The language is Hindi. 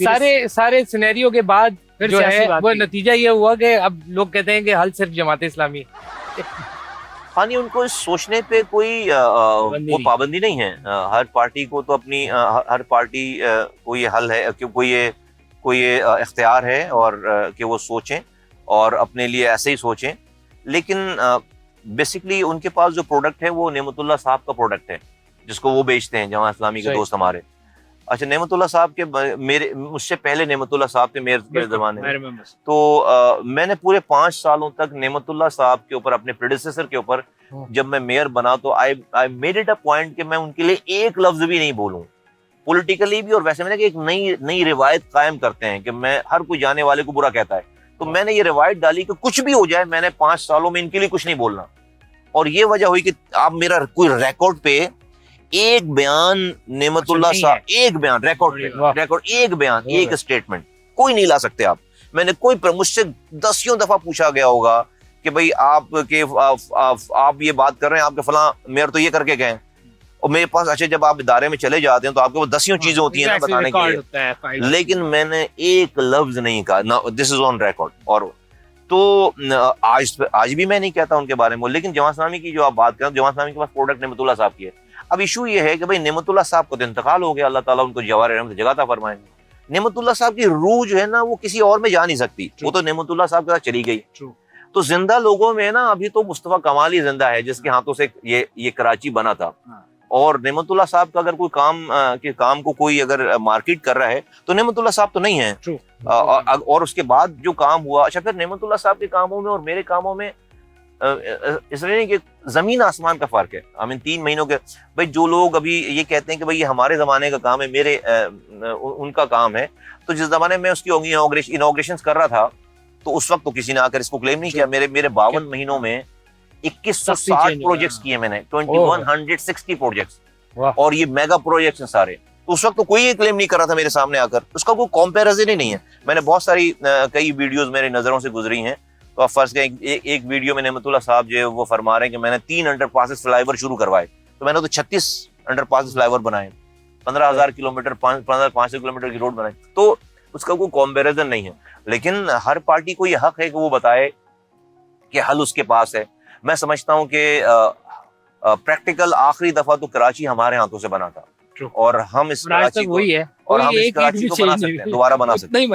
सारे सिनेरियो के बाद फिर जो है वो हुई। नतीजा ये हुआ कि अब लोग कहते हैं कि हल सिर्फ जमात इस्लामी है। हाँ नहीं, उनको इस सोचने पे कोई पाबंदी नहीं है। हर पार्टी को तो अपनी हर पार्टी को ये हल है कि कोई ये इख्तियार है और कि वो सोचें और अपने लिए ऐसे ही सोचें। लेकिन बेसिकली उनके पास जो प्रोडक्ट है वो नेमतुल्लाह साहब का प्रोडक्ट है जिसको वो बेचते हैं, जमात इस्लामी के दोस्त हमारे। अच्छा, नेमतुल्लाह साहब के मुझसे पहले नेमतुल्लाह साहब थे मेयर के जमाने में, तो मैंने पूरे 5 सालों तक नेमतुल्लाह साहब के ऊपर, अपने प्रेडिसेसर के ऊपर, जब मैं मेयर बना तो I made it a point कि मैं उनके लिए एक लफ्ज भी नहीं बोलूं, पॉलिटिकली भी और वैसे। मैंने एक नई रिवायत कायम करते हैं कि मैं हर कोई जाने वाले को बुरा कहता है, तो मैंने ये रिवायत डाली कि कुछ भी हो जाए मैंने 5 सालों में इनके लिए कुछ नहीं बोलना। और ये वजह हुई कि आप मेरा कोई रिकॉर्ड पे एक बयान नेमतुल्लाह साहब, एक बयान रिकॉर्ड एक बयान, एक स्टेटमेंट कोई नहीं ला सकते आप। मैंने मुझसे दसियों दफा पूछा गया होगा कि भाई आप ये बात कर रहे हैं, आपके फलां मेयर तो ये करके गए, और मेरे पास, अच्छा जब आप इदारे में चले जाते हैं तो आपके वो दसियों चीजें होती हैं ना बताने के लिए, लेकिन मैंने एक लफ्ज नहीं कहा। This is on record. और तो आज भी मैं नहीं कहता उनके बारे में। लेकिन जमात इस्लामी की जो आप बात करें, जमात इस्लामी के पास प्रोडक्ट नेमतुल्लाह साहब की है। अब इशू ये है कि भाई नेमतुल्लाह साहब को तो इंतकाल हो गया, अल्लाह ताला उनको जवार रहमत जगह फरमाए। नेमतुल्लाह साहब की रूह जो है ना वो किसी और में जा नहीं सकती, वो तो नेमतुल्लाह साहब के साथ चली गई। तो जिंदा लोगों में ना अभी तो मुस्तफा कमाल ही जिंदा है, जिसके हाथों से ये कराची बना था। और नेमतुल्लाह साहब का अगर कोई काम को कोई अगर मार्केट कर रहा है तो नेमतुल्लाह साहब तो नहीं है। और उसके बाद जो काम हुआ, अच्छा फिर नेमतुल्लाह साहब के कामों में और मेरे कामों में इसलिए नहीं कि जमीन आसमान का फर्क है। आई मीन 3 महीनों के, भाई जो लोग अभी ये कहते हैं कि भाई ये हमारे जमाने का काम है, मेरे उनका काम है, तो जिस जमाने में उसकी इनॉग्रेशन कर रहा था तो उस वक्त तो किसी ने आकर इसको क्लेम नहीं किया। मेरे 52 महीनों में 2160 प्रोजेक्ट्स किए मैंने, 2160 प्रोजेक्ट्स, और ये मेगा प्रोजेक्ट्स हैं सारे। तो उस वक्त तो कोई क्लेम नहीं कर रहा था मेरे सामने आकर, उसका कोई कंपैरिजन ही नहीं है। मैंने बहुत सारी कई वीडियोस मेरी नजरों से गुजरी हैं। तो आप फर्ज करें एक वीडियो में नेमतुल्लाह साहब जो है वो फरमा रहे हैं कि मैंने 3 अंडरपासेस फ्लाईओवर शुरू करवाए, तो मैंने तो 36 अंडरपासेस फ्लाईओवर बनाए, 15,000 किलोमीटर 500 किलोमीटर की रोड बनाई। तो उसका कोई कंपैरिजन नहीं है। लेकिन हर पार्टी को यह हक है कि वो बताए कि हल उसके पास है। मैं समझता हूँ कि प्रैक्टिकल आखिरी दफा तो कराची हमारे हाथों से बना था, और हम इस कराची को, और हम इस कराची को बना सकते हैं, दोबारा बना सकते हैं।